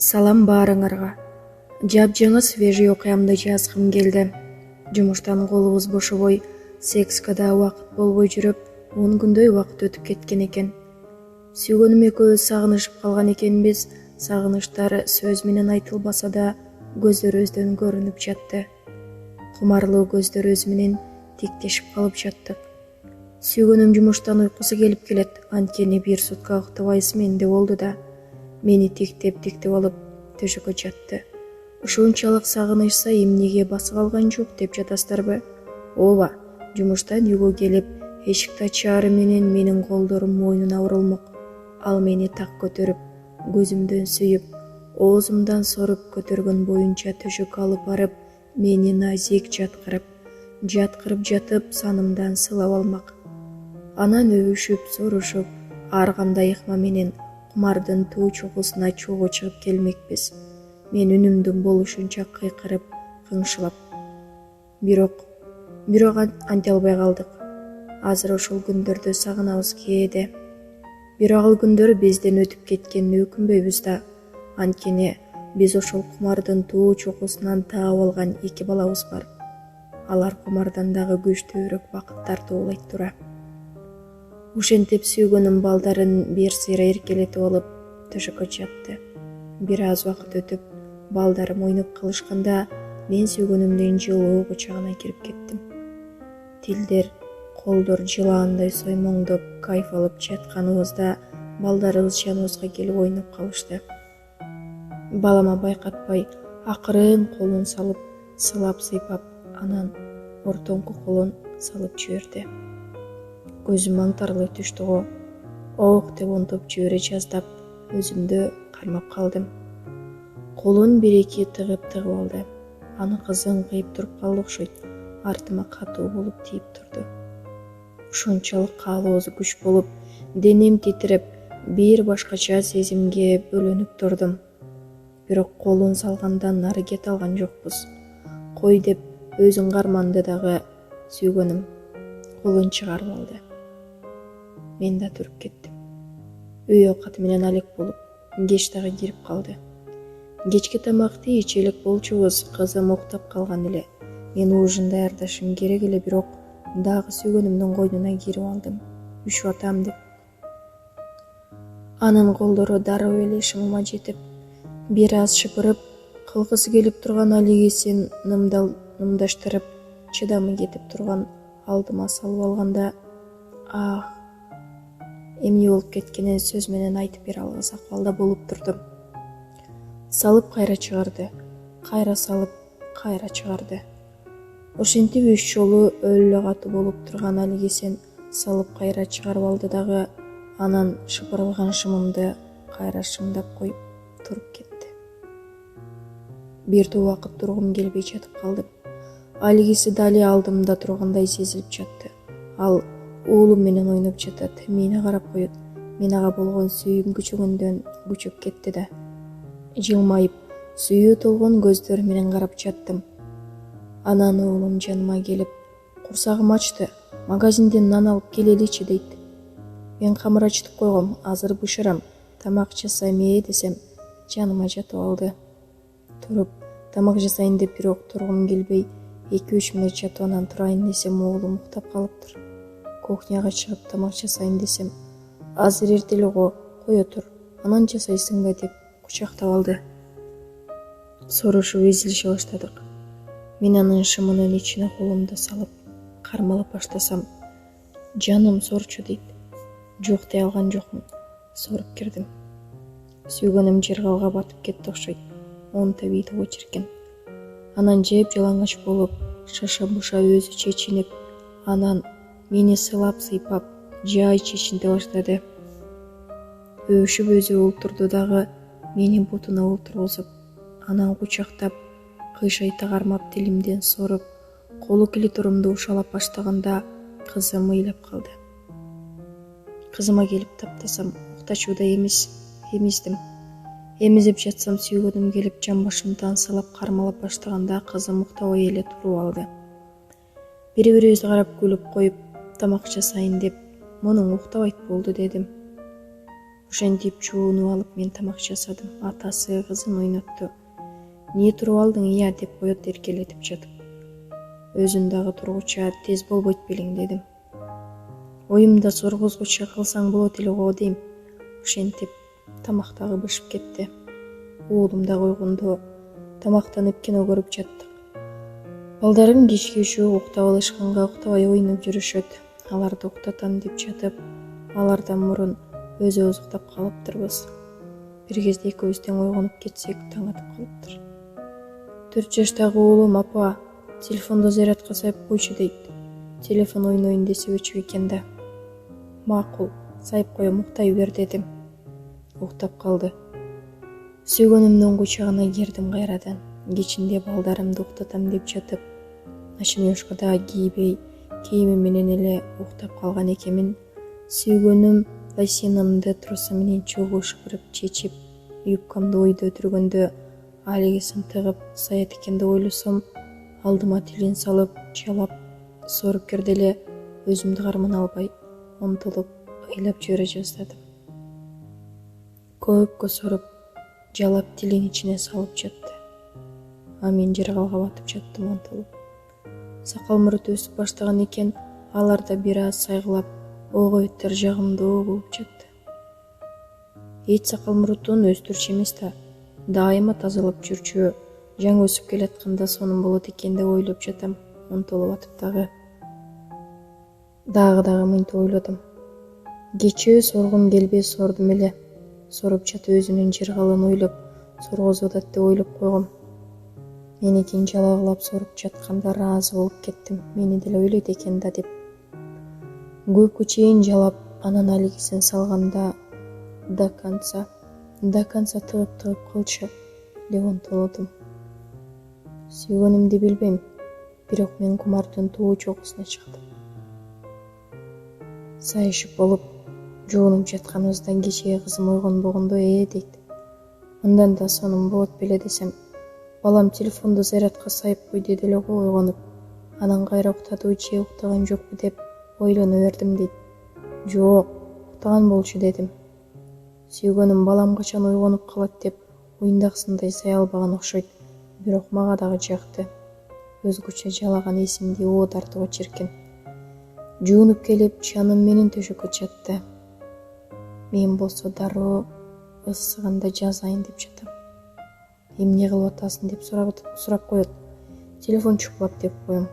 Салам баарыңарга. Жапжаңы свежий окуямды жазгым келди. Жумуштан колубуз бошобой, секскада убакыт болбой жүрүп, 10 күндөй убакыт өтүп кеткен экен. Сүйгөнүм экөөбүз сагынышып калган экенбиз. Сагыныштар сөз менен айтылбаса да, көздөрүбүздөн көрүнүп жатты. Кумарлуу көздөрүбүз менен тиктешип калып жаттык. Сүйгөнүм жумуштан уйкусу келип келет, анткени бир сутка уктабайсың менде болду да. Мени тиктеп алып төшөккө жатты. Ушунчалык сагынышса эмнеге басып алган жок деп жатасыздарбы? Ооба, жумуштан үйгө келип, эшикти ачаары менен менин колдорум мойнуна урулмак. Ал мени так көтөрүп, көзүмдөн сүйүп, оозумдан соруп көтөргөн боюнча төшөккө алып барып, мени назик жаткырып жатып санымдан сылап алмак. Анан өбүшүп, сорушуп, ар кандай ыкма менен кумардын туу чокусуна чогуу чыгып келмекпиз. Мен үнүмдүн болушунча кыйкырып, кыңшылап. Бирок анте албай калдык. Азыр ошол күндөрдү сагынабыз кээде. Бирок ал күндөр бизден өтүп кеткенине өкүнбөйбүз да. Анткени биз ошол кумардын туу чокусунан таап алган 2 балабыз бар. Алар кумардан дагы күчтүүрөөк бакыт тартуулайт тура. Ушентип сүйгөнүм балдарын бир сыйра эркелетип алып төшөккө жатты. Бир аз убакыт өтүп, балдарым ойноп калышканда, мен сүйгөнүмдүн жылуу кучагына кирип кеттим. Тилдер, колдор жылаандай соймоңдоп, кайф алып жатканыбызда балдарыбыз жаныбызга келип ойноп калышты. Балама байкатпай, акырын колун салып, сыйлап-сыйпап, анан ортоңку колун салып жиберди. Көзүм аңтарылып түштү го. Ок деп онтоп жибере жаздап, өзүмдү кармап калдым. Колун 1-2 тыгып алды. Аны кызым кыйып туруп калды окшойт. Артыма катуу болуп тийип турду. Ушунчалык каалоосу күч болуп, денем титиреп, бир башкача сезимге бөлөнүп турдум. Бирок колун салгандан нары кете алган жокпуз. Кой деп өзүн карманды дагы сүйгөнүм колун чыгарып алды. Мен да туруп кеттим. Үй оокаты менен алек болуп, кеч дагы кирип калды. Кечки тамакты иче элек болчубуз, кызым уктап калган эле. Мен ужин даярдашым керек эле, бирок дагы сүйгөнүмдүн койнуна кирип алдым. Үшүп атам деп. Анын колдору дароо эле шымыма жетип, бир аз шыпырып, кылгысы келип турган алигисин нымдаштырып, чыдамы кетип турган алдыма салып алганда, эмне болуп кеткенин сөз менен айтып бере албас акыбалда болуп турдум. Салып кайра чыгарды, кайра салып, кайра чыгарды. Ошентип 3 жолу өлө катуу болуп турган алигисин салып кайра чыгарып алды дагы, анан шыпырылган шымымды кайра шымдап коюп туруп кетти. Бир топ убакыт тургум келбей жатып калдым. Алигиси дали алдымда тургандай сезилип жатты. Ал уулум менен ойноп жатат, мени карап коет. Мен ага болгон сүйүүм күчөгөндөн күчөп кетти да. Жылмайып, сүйүү толгон көздөр менен карап жаттым. Анан уулум жаныма келип, курсагым ачты, магазинден нан алып келеличи дейт. Мен камыр ачтып койгом, азыр бышырам, тамак жасайм десем, жаныма жатып алды. Туруп, тамак жасайын деп бирок тургум келбей, 2-3 мүнөт жатып анан турайын десем, уулум уктап калыптыр. Кухняга чыгып тамак жасайын десем, азыр эрте эле го, кое тур, анан жасайсыңбы деп кучактап алды. Сорушуп эзилише баштадык. Мен анын шымынын ичине колумду салып, кармалап баштасам, жаным сорчу дейт. Жок дей алган жокмун, соруп кирдим. Сүйгөнүм жер калга батып кетти окшойт. Он табийди го чиркен. Анан жеп жалаңач болуп, шаша буша өзү чечинип, анан мени сыйлап-сыйпап, жай чечинте баштады. Өбүшүп өзү олтурду дагы, мени бутуна олтургузуп, анан кучактап, кыйшайта кармап тилимден соруп, колу клиторумду ушалап баштаганда, кызым ыйлап калды. Кызыма келип таптасам, уктачууда эмиздим. Эмизип жатсам, сүйгөнүм келип жан башымдан сылап кармалап баштаганда, кызым уктабай эле туруп алды. Бири-бирибизди карап күлүп коюп, тамак жасайын деп, мунуң уктабайт болду дедим. Ошентип чуунуп алып мен тамак жасадым. Атасы кызын ойнотту. Эмне туруп алдың ыя деп коет эркелетип жатып. Өзүн дагы тургуча тез болбойт белең дедим. Оюмда соргозгуча кылсаң болот эле го дейм. Ошентип тамак дагы бышып кетти. Уулум да койгондо тамактанып кино көрүп жаттык. Балдарым кечки учуп уктап алышканга уктабай оюнуп жүрүшөт. Аларды уктатам деп жатып, алардан мурун өзүбүз уктап калыптырбыз. Бир кезде экөөбүз тең ойгонуп кетсек, таң атып калыптыр. 4 жаштагы уулум апа, телефонду зарядка сайып койчу дейт. Телефон ойноюн десе өчүп экен да. Макул, сайып коем, уктай бер дедим. Уктап калды. Сүйгөнүмдүн кучагына кирдим кайрадан. Кечинде балдарымды уктатам деп жатып, ночнёшка да кийбей, кийими менен эле уктап калган экенмин. Сүйгөнүм лосинамды труса менен чогуу шыпырып чечип, юбкамды ойдо өтүргөндө алигисин тыгып саят экен деп ойлосом, алдыма тилин салып, жалап, соруп кирди эле өзүмдү кармана албай, умтулуп, ыйлап жибере жаздадым. Көпкө соруп, жалап тилин ичине салып жатты. А мен жаргалга батып жаттым умтулуп. Сакал мурут өсүп баштаган экен, алар да бир аз сайгылап, огойуттар жагымдуу болуп жатты. Эч сакал мурутун өстүрчү эмес да, дайыма тазалап жүрчү, жаңы өсүп келатканда сонун болот экен деп ойлоп жатам, умтулуп атып дагы мынтип ойлодум. Кечээ соргум келбей сордум эле. Соруп жатып өзүнүн жаргалын ойлоп, соргозуп атат деп ойлоп койгом. Меникин жалаклап соруп жатканда ыраазы болуп кеттим. Мени деле ойлойт экен да деп. Көпкө чейин жалап, анан алигисин салганда до конца тыгып кылчы деп умтулдум. Сүйгөнүмдү билбейм, бирок мен кумардын туу чокусуна чыктым. Сайышып болуп, жуунуп жатканыбыздан кечээ кызым ойгонбогондо дейт. Мындан да сонун болот беле десем, балам телефонду зарядка сайып кой деди эле го ойгонуп. Анан кайра уктадыбы же уктаган жокпу деп ойлоно бердим дейт. Жок, уктаган болчу дедим. Сүйгөнүм балам качан ойгонуп калат деп оюндагысындай сая албаган окшойт, бирок мага дагы жакты. Өзгөчө жалаган эсимди оо тартууга чиркин. Жуунуп келип, жаным менен төшөккө жатты. Мен болсо дароо ысыганда жазайын деп жатам. Эмне кылып атасың деп сурап коет. Телефон чукулап деп коем.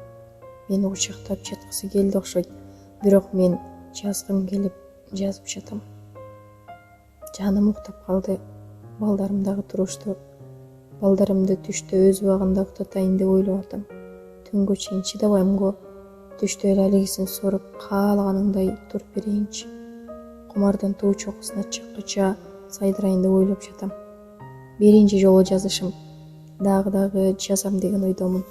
Мени кучактап жаткысы келди окшойт, бирок мен жазгым келип жазып жатам. Жаным уктап калды, балдарым дагы турушту. Балдарымды түштө өз убагында уктатайын деп ойлоп атам. Түнгө чейин чыдабайм го. Түштө эле алигисин соруп, каалаганыңдай туруп берейинчи. Кумардын туу чокусуна чыккыча сайдырайын деп ойлоп жатам. Биринчи жолу жазышым. Дагы жазам деген ойдомун.